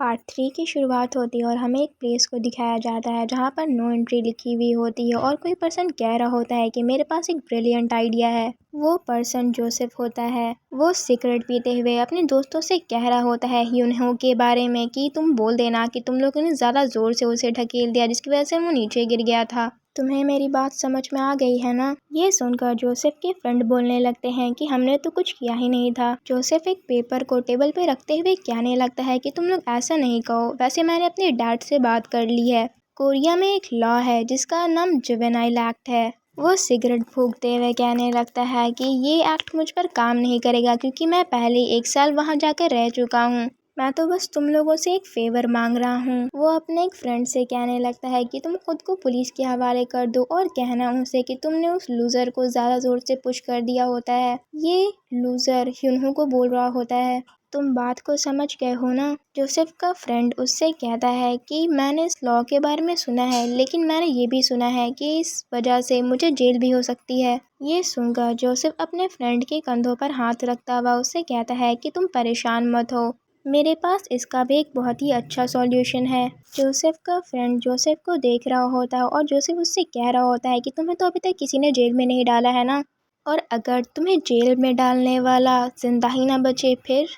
Part 3 की शुरुआत होती है और हमें एक प्लेस को दिखाया जाता है जहाँ पर नो एंट्री लिखी हुई होती है और कोई पर्सन कह रहा होता है कि मेरे पास एक ब्रिलियंट आइडिया है। वो पर्सन जोसेफ होता है। वो सिगरेट पीते हुए अपने दोस्तों से कह रहा होता है यूनहो के बारे में कि तुम बोल देना कि तुम लोगों ने ज़्यादा ज़ोर से उसे ढकेल दिया जिसकी वजह से वो नीचे गिर गया था। तुम्हें मेरी बात समझ में आ गई है ना? ये सुनकर जोसेफ के फ्रेंड बोलने लगते हैं कि हमने तो कुछ किया ही नहीं था। जोसेफ एक पेपर को टेबल पे रखते हुए कहने लगता है कि तुम लोग ऐसा नहीं कहो, वैसे मैंने अपने डैड से बात कर ली है। कोरिया में एक लॉ है जिसका नाम जुवेनाइल एक्ट है। वो सिगरेट फूंकते हुए कहने लगता है कि ये एक्ट मुझ पर काम नहीं करेगा क्योंकि मैं पहले 1 साल वहाँ जाकर रह चुका हूँ। मैं तो बस तुम लोगों से एक फेवर मांग रहा हूँ। वो अपने एक फ्रेंड से कहने लगता है कि तुम खुद को पुलिस के हवाले कर दो और कहना उनसे कि तुमने उस लूजर को ज़्यादा ज़ोर से पुश कर दिया होता है। ये लूजर ह्यूनहो को बोल रहा होता है, तुम बात को समझ गए हो ना? जोसेफ का फ्रेंड उससे कहता है कि मैंने इस लॉ के बारे में सुना है, लेकिन मैंने ये भी सुना है कि इस वजह से मुझे जेल भी हो सकती है। ये सुनकर जोसेफ अपने फ्रेंड के कंधों पर हाथ रखता हुआ उससे कहता है कि तुम परेशान मत हो, मेरे पास इसका भी एक बहुत ही अच्छा सॉल्यूशन है। जोसेफ का फ्रेंड जोसेफ को देख रहा होता है और जोसेफ उससे कह रहा होता है कि तुम्हें तो अभी तक किसी ने जेल में नहीं डाला है ना, और अगर तुम्हें जेल में डालने वाला जिंदा ही ना बचे फिर?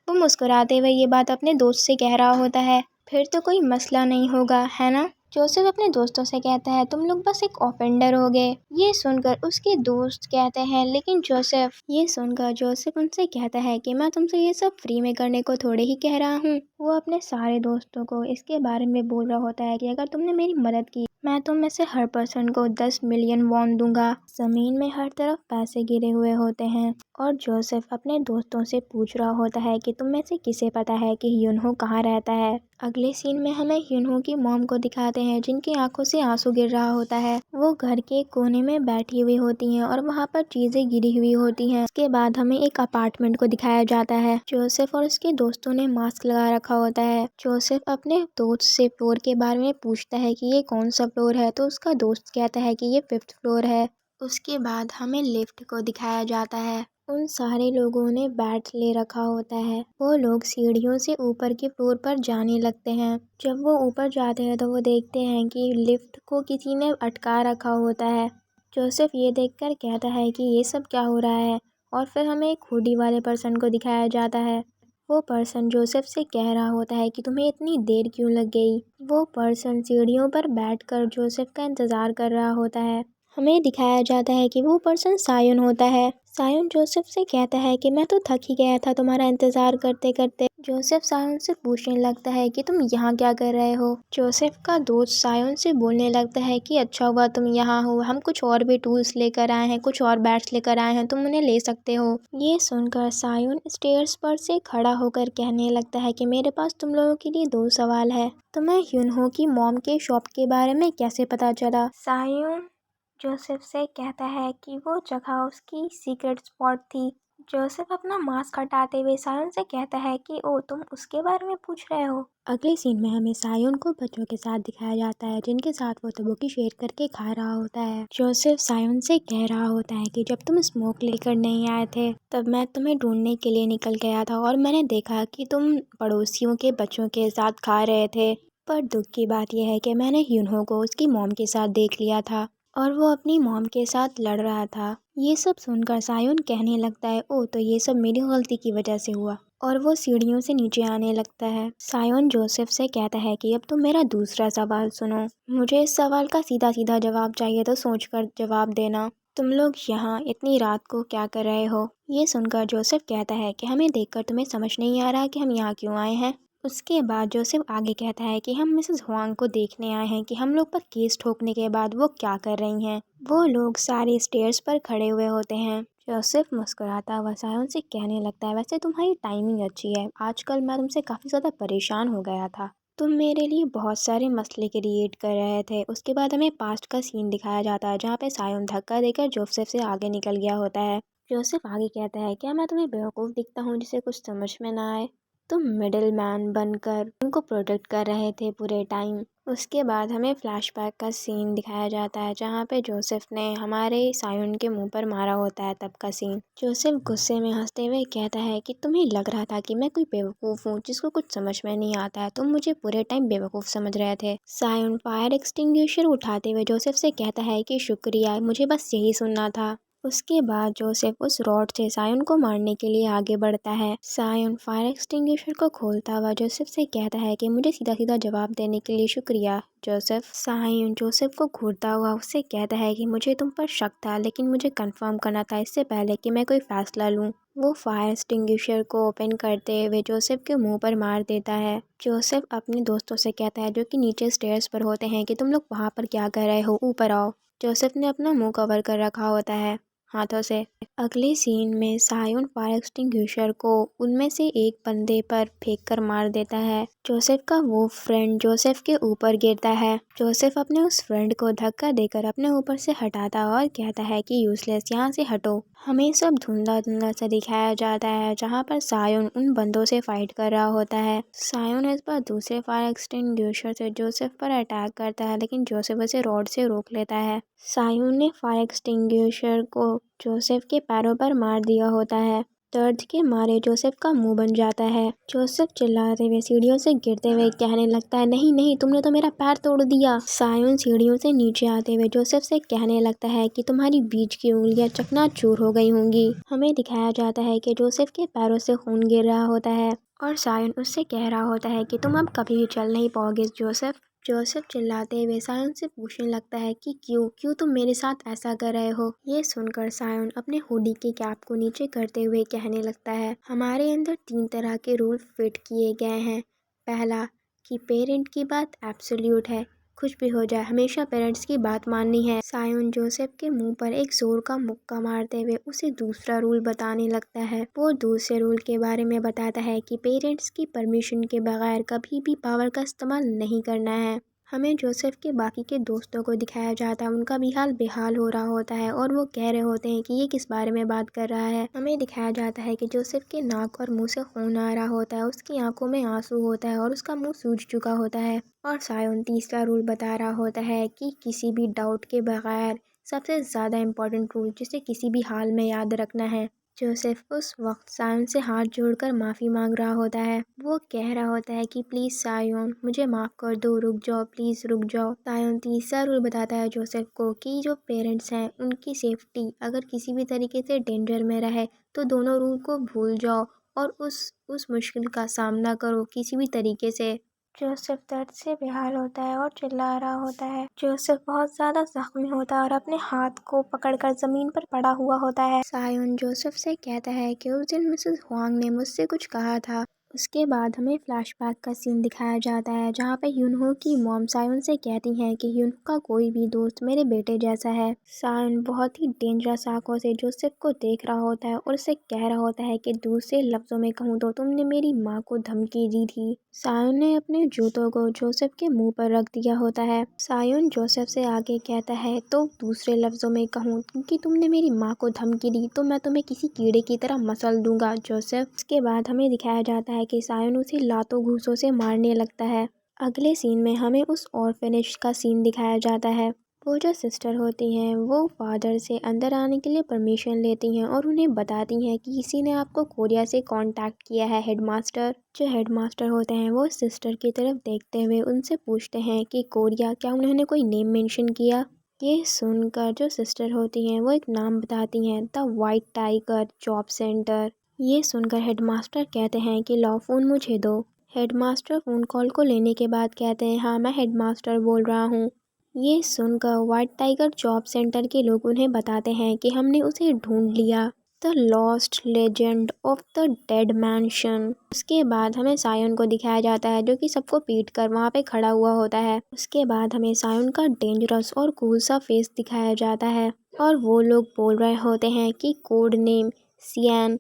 वो मुस्कुराते हुए ये बात अपने दोस्त से कह रहा होता है, फिर तो कोई मसला नहीं होगा, है ना? जोसेफ अपने दोस्तों से कहता है तुम लोग बस एक ऑफेंडर हो गए। ये सुनकर उसके दोस्त कहते हैं लेकिन जोसेफ, ये सुनकर जोसेफ उनसे कहता है कि मैं तुमसे ये सब फ्री में करने को थोड़े ही कह रहा हूँ। वो अपने सारे दोस्तों को इसके बारे में बोल रहा होता है कि अगर तुमने मेरी मदद की मैं तुम में से हर पर्सन को 10 मिलियन वॉन दूंगा। जमीन में हर तरफ पैसे गिरे हुए होते हैं और जोसेफ अपने दोस्तों से पूछ रहा होता है कि तुम में से किसे पता है कि यूनहो कहाँ रहता है। अगले सीन में हमें यूनहो की मॉम को दिखाते हैं जिनकी आंखों से आंसू गिर रहा होता है। वो घर के कोने में बैठी हुई होती हैं और वहाँ पर चीजें गिरी हुई होती हैं। उसके बाद हमें एक अपार्टमेंट को दिखाया जाता है। जोसेफ और उसके दोस्तों ने मास्क लगा रखा होता है। जोसेफ अपने दोस्त से फ्लोर के बारे में पूछता है कि ये कौन सा फ्लोर है, तो उसका दोस्त कहता है कि ये 5th फ्लोर है। उसके बाद हमें लिफ्ट को दिखाया जाता है। उन सारे लोगों ने बैट ले रखा होता है। वो लोग सीढ़ियों से ऊपर के फ्लोर पर जाने लगते हैं। जब वो ऊपर जाते हैं तो वो देखते हैं कि लिफ्ट को किसी ने अटका रखा होता है। जोसेफ ये देखकर कहता है कि ये सब क्या हो रहा है, और फिर हमें एक हुडी वाले पर्सन को दिखाया जाता है। वो पर्सन जोसेफ से कह रहा होता है कि तुम्हें इतनी देर क्यों लग गई। वो पर्सन सीढ़ियों पर बैठकर जोसेफ का इंतज़ार कर रहा होता है। हमें दिखाया जाता है कि वो पर्सन सायुन होता है। सायुन जोसेफ से कहता है कि मैं तो थक ही गया था तुम्हारा इंतज़ार करते करते। जोसेफ सायुन से पूछने लगता है कि तुम यहाँ क्या कर रहे हो। जोसेफ का दोस्त सायुन से बोलने लगता है कि अच्छा हुआ तुम यहाँ हो, हम कुछ और भी टूल्स लेकर आए हैं, कुछ और बैट्स लेकर आए हैं, तुम उन्हें ले सकते हो। ये सुनकर सायुन स्टेयर्स पर से खड़ा होकर कहने लगता है कि मेरे पास तुम लोगों के लिए 2 सवाल है। तुम्हें यूनहो की मॉम के शॉप के बारे में कैसे पता चला? सायुन जोसेफ से कहता है कि वो जगह उसकी सीक्रेट स्पॉट थी। जोसेफ अपना मास्क हटाते हुए सायुन से कहता है कि ओ तुम उसके बारे में पूछ रहे हो। अगले सीन में हमें सायुन को बच्चों के साथ दिखाया जाता है जिनके साथ वो तबूकी शेयर करके खा रहा होता है। जोसेफ सायुन से कह रहा होता है कि जब तुम स्मोक लेकर नहीं आए थे तब मैं तुम्हें ढूंढने के लिए निकल गया था और मैंने देखा कि तुम पड़ोसियों के बच्चों के साथ खा रहे थे। पर दुख की बात यह है कि मैंने यूनहो को उसकी मॉम के साथ देख लिया था और वो अपनी मॉम के साथ लड़ रहा था। ये सब सुनकर सायुन कहने लगता है ओ तो ये सब मेरी गलती की वजह से हुआ, और वो सीढ़ियों से नीचे आने लगता है। सायुन जोसेफ से कहता है कि अब तुम मेरा दूसरा सवाल सुनो, मुझे इस सवाल का सीधा सीधा जवाब चाहिए तो सोचकर जवाब देना। तुम लोग यहाँ इतनी रात को क्या कर रहे हो? ये सुनकर जोसेफ कहता है कि हमें देखकर तुम्हें समझ नहीं आ रहा कि हम यहाँ क्यों आए हैं। उसके बाद जोसेफ आगे कहता है कि हम मिसेस हुआंग को देखने आए हैं कि हम लोग पर केस ठोकने के बाद वो क्या कर रही हैं। वो लोग सारे स्टेयर्स पर खड़े हुए होते हैं। जोसेफ मुस्कुराता हुआ सायुन से कहने लगता है वैसे तुम्हारी टाइमिंग अच्छी है, आजकल मैं तुमसे काफ़ी ज़्यादा परेशान हो गया था, तुम मेरे लिए बहुत सारे मसले क्रिएट कर रहे थे। उसके बाद हमें पास्ट का सीन दिखाया जाता है जहाँ पे सायुन धक्का देकर जोसेफ से आगे निकल गया होता है। जोसेफ आगे कहता है क्या मैं तुम्हें बेवकूफ़ दिखता हूँ जिसे कुछ समझ में ना आए? तुम मिडिल मैन बनकर उनको प्रोटेक्ट कर रहे थे पूरे टाइम। उसके बाद हमें फ्लैशबैक का सीन दिखाया जाता है जहाँ पे जोसेफ ने हमारे सायुन के मुंह पर मारा होता है, तब का सीन। जोसेफ गुस्से में हंसते हुए कहता है कि तुम्हें लग रहा था कि मैं कोई बेवकूफ़ हूँ जिसको कुछ समझ में नहीं आता है, तुम मुझे पूरे टाइम बेवकूफ़ समझ रहे थे। सायुन फायर एक्सटिंग्विशर उठाते हुए जोसेफ से कहता है कि शुक्रिया, मुझे बस यही सुनना था। उसके बाद जोसेफ उस रॉड से सायुन को मारने के लिए आगे बढ़ता है। सायुन फायर एक्सटिंग्विशर को खोलता हुआ जोसेफ से कहता है कि मुझे सीधा सीधा जवाब देने के लिए शुक्रिया जोसेफ। सायुन जोसेफ को घूरता हुआ उससे कहता है कि मुझे तुम पर शक था, लेकिन मुझे कंफर्म करना था इससे पहले कि मैं कोई फैसला लूँ। वो फायर एक्सटिंग्विशर को ओपन करते हुए जोसेफ के मुंह पर मार देता है। जोसेफ अपने दोस्तों से कहता है जो कि नीचे स्टेयर्स पर होते हैं कि तुम लोग वहाँ पर क्या कर रहे हो, ऊपर आओ। जोसेफ ने अपना मुंह कवर कर रखा होता है हाथों से। अगले सीन में सायुन फायर एक्सटिंग्विशर को उनमें से एक बंदे पर फेंक कर मार देता है। जोसेफ का वो फ्रेंड जोसेफ के ऊपर गिरता है। जोसेफ अपने उस फ्रेंड को धक्का देकर अपने ऊपर से हटाता और कहता है कि यूजलेस, यहाँ से हटो। हमें सब धुंधला धुंधला सा दिखाया जाता है जहाँ पर सायुन उन बंदों से फाइट कर रहा होता है। सायुन इस बार दूसरे फायर एक्सटिंग्विशर से जोसेफ पर अटैक करता है, लेकिन जोसेफ उसे रॉड से रोक लेता है। सायुन ने फायर एक्सटिंग्विशर को जोसेफ के पैरों पर मार दिया होता है। दर्द के मारे जोसेफ का मुंह बन जाता है। जोसेफ चिल्लाते हुए सीढ़ियों से गिरते हुए कहने लगता है, नहीं नहीं, तुमने तो मेरा पैर तोड़ दिया। सायुन सीढ़ियों से नीचे आते हुए जोसेफ से कहने लगता है कि तुम्हारी बीच की उंगलियां चकनाचूर हो गई होंगी। हमें दिखाया जाता है कि जोसेफ के पैरों से खून गिर रहा होता है और सायुन उससे कह रहा होता है कि तुम अब कभी भी चल नहीं पाओगे जोसेफ। जोसेफ चिल्लाते हुए सायुन से पूछने लगता है कि क्यों तुम मेरे साथ ऐसा कर रहे हो। ये सुनकर सायुन अपने हुडी की कैप को नीचे करते हुए कहने लगता है, हमारे अंदर 3 तरह के रूल फिट किए गए हैं। पहला कि पेरेंट की बात एब्सोल्यूट है, कुछ भी हो जाए हमेशा पेरेंट्स की बात माननी है। सायुन जोसेफ के मुंह पर एक जोर का मुक्का मारते हुए उसे दूसरा रूल बताने लगता है। वो दूसरे रूल के बारे में बताता है कि पेरेंट्स की परमिशन के बगैर कभी भी पावर का इस्तेमाल नहीं करना है। हमें जोसेफ के बाकी के दोस्तों को दिखाया जाता है, उनका भी हाल बेहाल हो रहा होता है और वो कह रहे होते हैं कि ये किस बारे में बात कर रहा है। हमें दिखाया जाता है कि जोसेफ के नाक और मुंह से खून आ रहा होता है, उसकी आंखों में आंसू होता है और उसका मुंह सूज चुका होता है। और सायुन तीसरा रूल बता रहा होता है कि किसी भी डाउट के बगैर सबसे ज़्यादा इम्पोर्टेंट रूल जिसे किसी भी हाल में याद रखना है। जोसेफ उस वक्त सायुन से हाथ जोड़कर माफ़ी मांग रहा होता है। वो कह रहा होता है कि प्लीज़ सायुन, मुझे माफ़ कर दो, रुक जाओ, प्लीज़ रुक जाओ। सायुन तीसरा रूल बताता है जोसेफ को कि जो पेरेंट्स हैं उनकी सेफ्टी अगर किसी भी तरीके से डेंजर में रहे तो दोनों रूल को भूल जाओ और उस मुश्किल का सामना करो किसी भी तरीके से। जोसेफ दर्द से बेहाल होता है और चिल्ला रहा होता है। जोसेफ बहुत ज़्यादा जख्मी होता है और अपने हाथ को पकड़कर ज़मीन पर पड़ा हुआ होता है। सायुन जोसेफ से कहता है कि उस दिन मिसेस हुआंग ने मुझसे कुछ कहा था। उसके बाद हमें फ्लैशबैक का सीन दिखाया जाता है जहाँ पे यूनहो की मॉम सायुन से कहती हैं कि यूनहो का कोई भी दोस्त मेरे बेटे जैसा है। सायुन बहुत ही डेंजरस आंखों से जोसेफ को देख रहा होता है और उसे कह रहा होता है कि दूसरे लफ्ज़ों में कहूँ तो तुमने मेरी माँ को धमकी दी थी। सायुन ने अपने जूतों को जोसेफ के मुंह पर रख दिया होता है। सायुन जोसेफ से आगे कहता है, तो दूसरे लफ्ज़ों में कहूँ कि तुमने मेरी माँ को धमकी दी तो मैं तुम्हें किसी कीड़े की तरह मसल दूंगा जोसेफ। उसके बाद हमें दिखाया जाता है कि सायुन उसे लातों घूंसों से मारने लगता है। अगले सीन में हमें उस ऑर्फनेज का सीन दिखाया जाता है। वो जो सिस्टर होती हैं वो फादर से अंदर आने के लिए परमिशन लेती हैं और उन्हें बताती हैं कि किसी ने आपको कोरिया से कांटेक्ट किया है हेडमास्टर। जो हेडमास्टर होते हैं वो सिस्टर की तरफ देखते हुए उनसे पूछते हैं कि कोरिया, क्या उन्होंने कोई नेम मेंशन किया। ये सुनकर जो सिस्टर होती हैं वो एक नाम बताती हैं, the white tiger job centre. ये सुनकर हेडमास्टर कहते हैं कि लो फ़ोन मुझे दो। हेडमास्टर फ़ोन कॉल को लेने के बाद कहते हैं, हाँ मैं हेडमास्टर बोल रहा हूँ। ये सुनकर व्हाइट टाइगर जॉब सेंटर के लोग उन्हें बताते हैं कि हमने उसे ढूंढ लिया, the lost legend of the dead mention. उसके बाद हमें सायुन को दिखाया जाता है जो कि सबको पीट कर वहाँ पे खड़ा हुआ होता है। उसके बाद हमें सायुन का डेंजरस और कूल सा फेस दिखाया जाता है और वो लोग बोल रहे होते हैं कि कोड नेम सियान,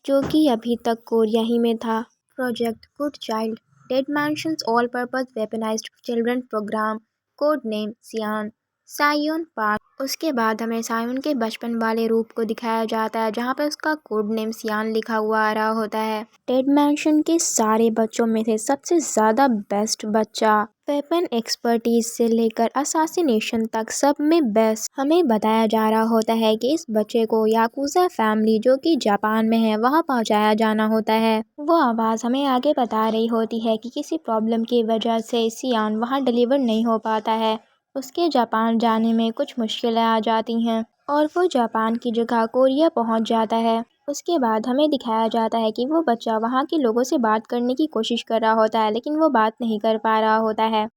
जो कि अभी तक कोरिया ही में था। Project good child, dead mansions all purpose weaponized children program, code name Sion, Sayon park उसके बाद हमें साइमन के बचपन वाले रूप को दिखाया जाता है जहाँ पे उसका कोड नेम सियान लिखा हुआ आ रहा होता है। टेड मैंशन के सारे बच्चों में से सबसे ज़्यादा बेस्ट बच्चा, वेपन एक्सपर्टीज से लेकर असासिनेशन तक सब में बेस्ट। हमें बताया जा रहा होता है कि इस बच्चे को याकुजा फैमिली जो कि जापान में है वहाँ पहुँचाया जाना होता है। वो आवाज़ हमें आगे बता रही होती है कि किसी प्रॉब्लम की वजह से सियान वहाँ डिलीवर नहीं हो पाता है। उसके जापान जाने में कुछ मुश्किलें आ जाती हैं और वो जापान की जगह कोरिया पहुंच जाता है। उसके बाद हमें दिखाया जाता है कि वो बच्चा वहाँ के लोगों से बात करने की कोशिश कर रहा होता है लेकिन वो बात नहीं कर पा रहा होता है।